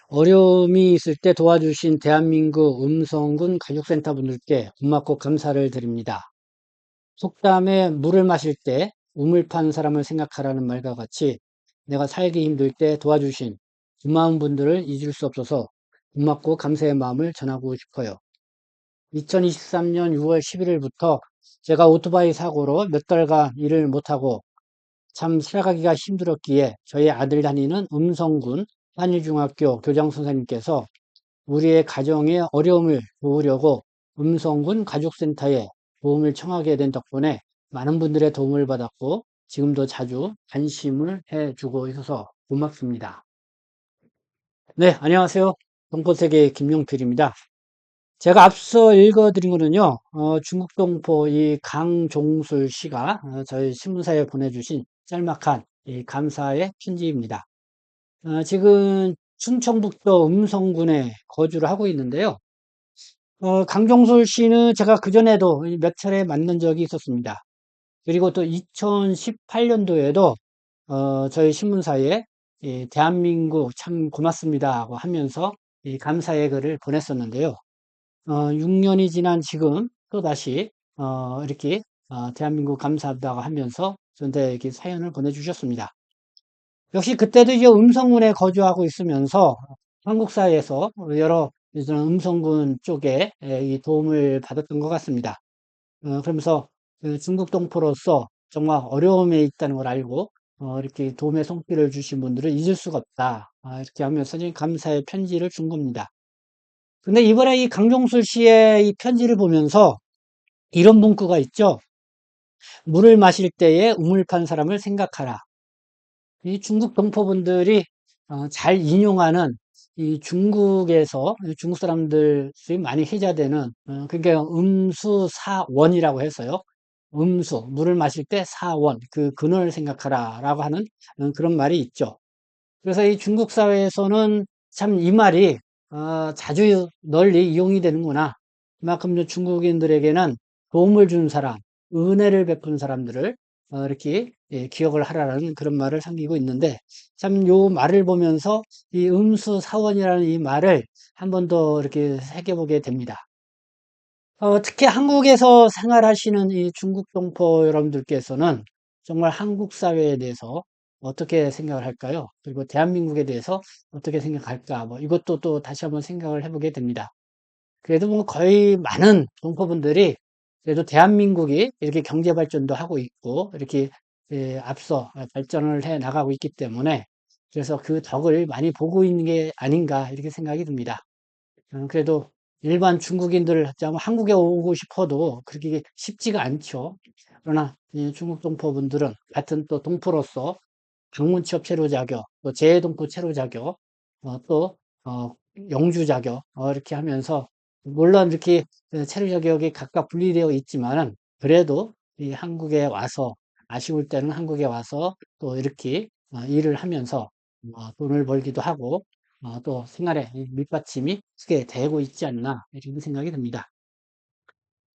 어려움이 있을 때 도와주신 대한민국 음성군 가족센터 분들께 고맙고 감사를 드립니다. 속담에 물을 마실 때 우물 판 사람을 생각하라는 말과 같이 내가 살기 힘들 때 도와주신 고마운 분들을 잊을 수 없어서 고맙고 감사의 마음을 전하고 싶어요. 2023년 6월 11일부터 제가 오토바이 사고로 몇 달간 일을 못하고 참 살아가기가 힘들었기에 저희 아들 다니는 음성군 한일중학교 교장 선생님께서 우리의 가정의 어려움을 도우려고 음성군 가족센터에 도움을 청하게 된 덕분에 많은 분들의 도움을 받았고 지금도 자주 관심을 해주고 있어서 고맙습니다. 네, 안녕하세요. 동포세계 김용필입니다. 제가 앞서 읽어드린 거는요, 중국 동포 이 강종술 씨가 저희 신문사에 보내주신 짤막한 이 감사의 편지입니다. 지금 충청북도 음성군에 거주를 하고 있는데요. 강종술 씨는 제가 그전에도 몇 차례 만난 적이 있었습니다. 그리고 또 2018년도에도 저희 신문사에 이 대한민국 참 고맙습니다 하고 하면서 이 감사의 글을 보냈었는데요. 6년이 지난 지금 또다시 이렇게 대한민국 감사하다고 하면서 저한테 이렇게 사연을 보내주셨습니다. 역시 그때도 이제 음성군에 거주하고 있으면서 한국 사회에서 여러 이런 음성군 쪽에 이 도움을 받았던 것 같습니다. 그러면서 그 중국 동포로서 정말 어려움에 있다는 걸 알고 이렇게 도움의 손길을 주신 분들을 잊을 수가 없다. 이렇게 하면서 이제 감사의 편지를 준 겁니다. 근데 이번에 이 강종술 씨의 이 편지를 보면서 이런 문구가 있죠. 물을 마실 때에 우물 판 사람을 생각하라. 이 중국 동포분들이 잘 인용하는 이 중국에서 중국 사람들이 많이 회자되는 그게 음수사원이라고 해서요. 음수 물을 마실 때 사원 그 근원을 생각하라라고 하는 그런 말이 있죠. 그래서 이 중국 사회에서는 참 이 말이 자주 널리 이용이 되는구나. 그만큼 중국인들에게는 도움을 준 사람, 은혜를 베푼 사람들을 이렇게 예, 기억을 하라는 그런 말을 삼기고 있는데 참 요 말을 보면서 이 음수사원이라는 이 말을 한 번 더 이렇게 새겨보게 됩니다. 특히 한국에서 생활하시는 이 중국 동포 여러분들께서는 정말 한국 사회에 대해서 어떻게 생각을 할까요? 그리고 대한민국에 대해서 어떻게 생각할까? 뭐 이것도 또 다시 한번 생각을 해보게 됩니다. 그래도 뭐 거의 많은 동포분들이 그래도 대한민국이 이렇게 경제 발전도 하고 있고 이렇게 예, 앞서 발전을 해 나가고 있기 때문에 그래서 그 덕을 많이 보고 있는 게 아닌가 이렇게 생각이 듭니다. 그래도 일반 중국인들 한국에 오고 싶어도 그렇게 쉽지가 않죠. 그러나 이 중국 동포분들은 같은 또 동포로서 방문 취업 체류 자격, 또 재외동포 체류 자격, 또 영주 자격 이렇게 하면서 물론 이렇게 체류 자격이 각각 분리되어 있지만은 그래도 이 한국에 와서 아쉬울 때는 한국에 와서 또 이렇게 일을 하면서 돈을 벌기도 하고 또 생활에 밑받침이 크게 되고 있지 않나 이런 생각이 듭니다.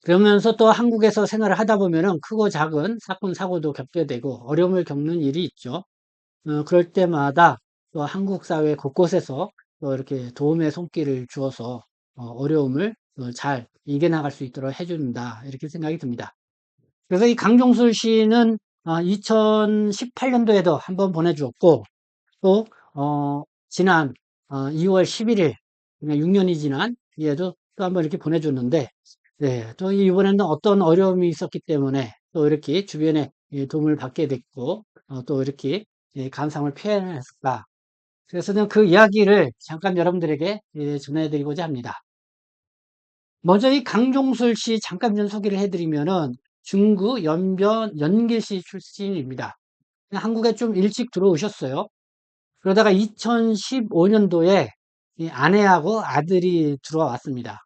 그러면서 또 한국에서 생활을 하다 보면은 크고 작은 사건 사고도 겪게 되고 어려움을 겪는 일이 있죠. 그럴 때마다 또 한국 사회 곳곳에서 또 이렇게 도움의 손길을 주어서 어려움을 잘 이겨나갈 수 있도록 해준다 이렇게 생각이 듭니다. 그래서 이 강종술 씨는 2018년도에도 한번 보내주었고 또 지난 2월 11일 6년이 지난 뒤에도 또 한번 이렇게 보내줬는데 네, 또 이번에는 어떤 어려움이 있었기 때문에 또 이렇게 주변에 도움을 받게 됐고 또 이렇게 감상을 표현했을까. 그래서 저는 그 이야기를 잠깐 여러분들에게 전해드리고자 합니다. 먼저 이 강종술 씨 잠깐 좀 소개를 해드리면은 중구 연길시 출신입니다. 한국에 좀 일찍 들어오셨어요. 그러다가 2015년도에 이 아내하고 아들이 들어왔습니다.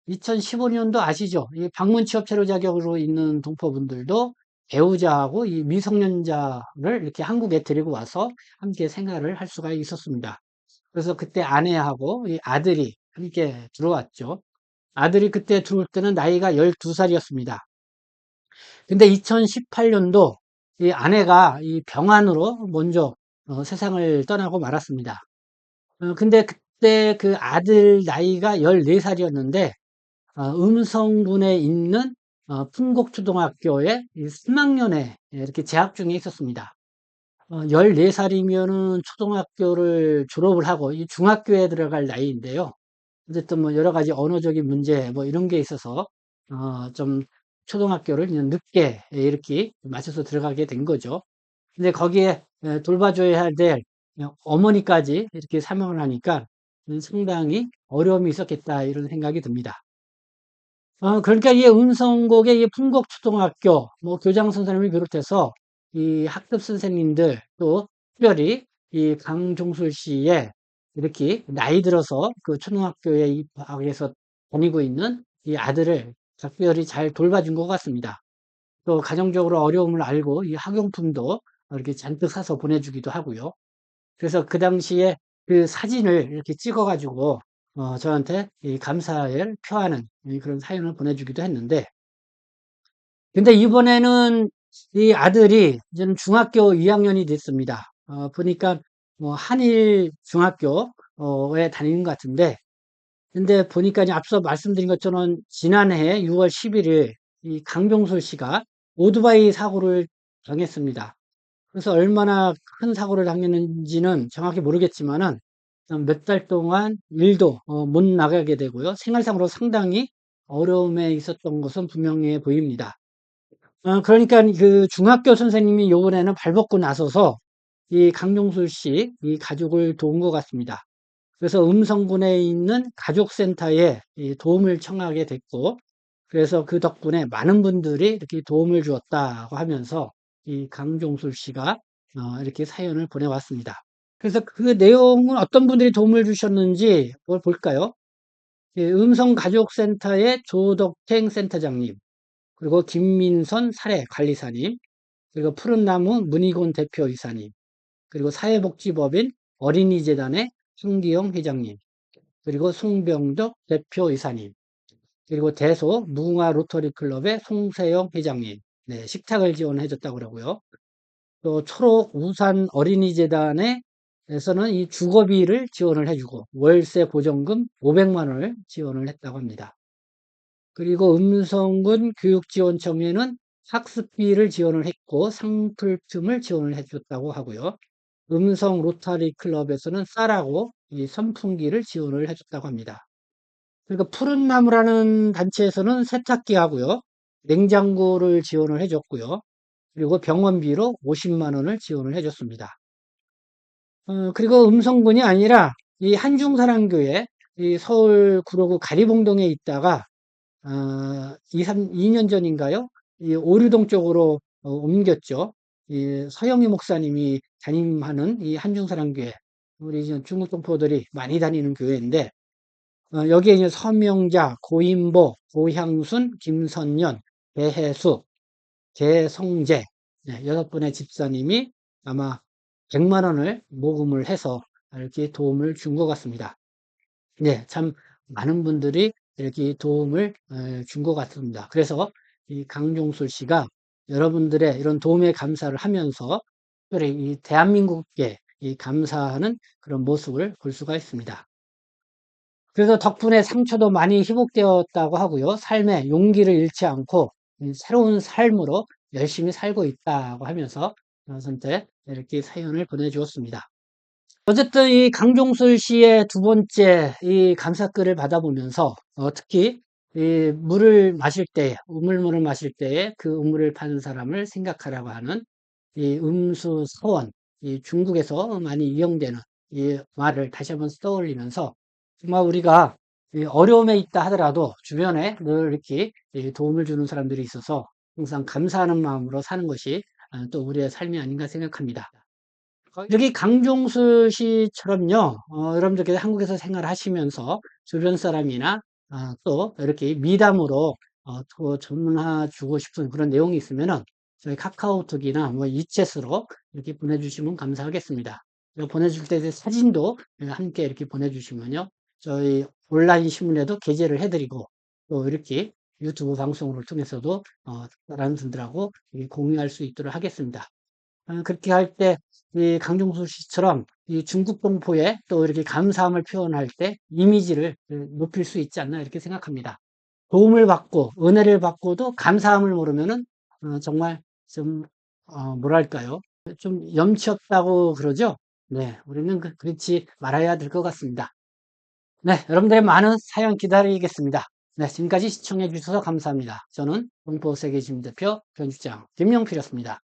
2015년도 아시죠? 이 방문 취업 체류 자격으로 있는 동포분들도 배우자하고 이 미성년자를 이렇게 한국에 데리고 와서 함께 생활을 할 수가 있었습니다. 그래서 그때 아내하고 이 아들이 함께 들어왔죠. 아들이 그때 들어올 때는 나이가 12살이었습니다. 근데 2018년도 이 아내가 이 병환으로 먼저 세상을 떠나고 말았습니다. 근데 그때 그 아들 나이가 14살이었는데, 음성군에 있는 풍곡초등학교에 3학년에 이렇게 재학 중에 있었습니다. 14살이면은 초등학교를 졸업을 하고 이 중학교에 들어갈 나이인데요. 어쨌든 뭐 여러 가지 언어적인 문제 뭐 이런 게 있어서 좀 초등학교를 그냥 늦게 이렇게 맞춰서 들어가게 된 거죠. 근데 거기에 돌봐줘야 될 어머니까지 이렇게 사명을 하니까 상당히 어려움이 있었겠다 이런 생각이 듭니다. 그러니까 이 음성곡의 이 풍곡초등학교, 뭐 교장 선생님을 비롯해서 이 학급 선생님들 또 특별히 이 강종술 씨의 이렇게 나이 들어서 그 초등학교에 입학해서 다니고 있는 이 아들을 각별히 잘 돌봐준 것 같습니다. 또 가정적으로 어려움을 알고 이 학용품도 이렇게 잔뜩 사서 보내주기도 하고요. 그래서 그 당시에 그 사진을 이렇게 찍어가지고 저한테 이 감사를 표하는 그런 사연을 보내주기도 했는데, 근데 이번에는 이 아들이 이제는 중학교 2학년이 됐습니다. 보니까 뭐 한일 중학교에 다니는 것 같은데, 근데 보니까 이제 앞서 말씀드린 것처럼 지난해 6월 11일 이 강병솔 씨가 오토바이 사고를 당했습니다. 그래서 얼마나 큰 사고를 당했는지는 정확히 모르겠지만은 몇 달 동안 일도 못 나가게 되고요. 생활상으로 상당히 어려움에 있었던 것은 분명해 보입니다. 그러니까 그 중학교 선생님이 요번에는 발벗고 나서서 이 강용술 씨, 이 가족을 도운 것 같습니다. 그래서 음성군에 있는 가족센터에 이 도움을 청하게 됐고, 그래서 그 덕분에 많은 분들이 이렇게 도움을 주었다고 하면서 이 강종술 씨가 이렇게 사연을 보내왔습니다. 그래서 그 내용은 어떤 분들이 도움을 주셨는지 그걸 볼까요? 음성가족센터의 조덕행 센터장님, 그리고 김민선 사례관리사님, 그리고 푸른나무 문희곤 대표이사님, 그리고 사회복지법인 어린이재단의 황기영 회장님, 그리고 송병덕 대표이사님, 그리고 대소 무궁화 로터리 클럽의 송세영 회장님, 네, 식탁을 지원해 줬다고 그러고요. 또 초록 우산 어린이재단에서는 이 주거비를 지원을 해주고 월세 보전금 500만 원을 지원을 했다고 합니다. 그리고 음성군 교육지원청에는 학습비를 지원을 했고 상품을 지원을 해줬다고 하고요. 음성 로터리 클럽에서는 쌀하고 이 선풍기를 지원을 해줬다고 합니다. 그리고 푸른 나무라는 단체에서는 세탁기 하고요. 냉장고를 지원을 해줬고요. 그리고 병원비로 50만 원을 지원을 해줬습니다. 그리고 음성군이 아니라 이 한중사랑교회 이 서울 구로구 가리봉동에 있다가 2년 전인가요? 이 오류동 쪽으로 옮겼죠. 이 서영희 목사님이 담임하는 이 한중사랑교회 우리 중국 동포들이 많이 다니는 교회인데 여기에 이제 서명자, 고인보, 고향순, 김선년, 배혜수, 개성재 네, 6분의 집사님이 아마 100만 원을 모금을 해서 이렇게 도움을 준 것 같습니다. 네, 참 많은 분들이 이렇게 도움을 준 것 같습니다. 그래서 이 강종술 씨가 여러분들의 이런 도움에 감사를 하면서 특별히 이 대한민국에 이 감사하는 그런 모습을 볼 수가 있습니다. 그래서 덕분에 상처도 많이 회복되었다고 하고요. 삶에 용기를 잃지 않고 새로운 삶으로 열심히 살고 있다고 하면서 저한테 이렇게 사연을 보내주었습니다. 어쨌든 이 강종술 씨의 두 번째 이 감사글을 받아보면서 특히 이 물을 마실 때, 우물물을 마실 때에 그 우물을 파는 사람을 생각하라고 하는 이 음수 서원, 이 중국에서 많이 이용되는 이 말을 다시 한번 떠올리면서 정말 우리가 이 어려움에 있다 하더라도 주변에 늘 이렇게 이 도움을 주는 사람들이 있어서 항상 감사하는 마음으로 사는 것이 또 우리의 삶이 아닌가 생각합니다. 여기 강종수 씨처럼요, 여러분들께서 한국에서 생활하시면서 주변 사람이나 또 이렇게 미담으로 더 전화 주고 싶은 그런 내용이 있으면은 저희 카카오톡이나 뭐 이챗으로 이렇게 보내주시면 감사하겠습니다. 보내줄 때 사진도 함께 이렇게 보내주시면요, 저희 온라인 신문에도 게재를 해드리고 또 이렇게 유튜브 방송을 통해서도 다른 분들하고 공유할 수 있도록 하겠습니다. 그렇게 할 때, 이 강종수 씨처럼 이 중국 동포에 또 이렇게 감사함을 표현할 때 이미지를 높일 수 있지 않나 이렇게 생각합니다. 도움을 받고 은혜를 받고도 감사함을 모르면은 정말 좀 뭐랄까요? 좀 염치 없다고 그러죠? 네, 우리는 그렇지 말아야 될 것 같습니다. 네, 여러분들의 많은 사연 기다리겠습니다. 네, 지금까지 시청해 주셔서 감사합니다. 저는 동포세계주민 대표 편집장 김용필이었습니다.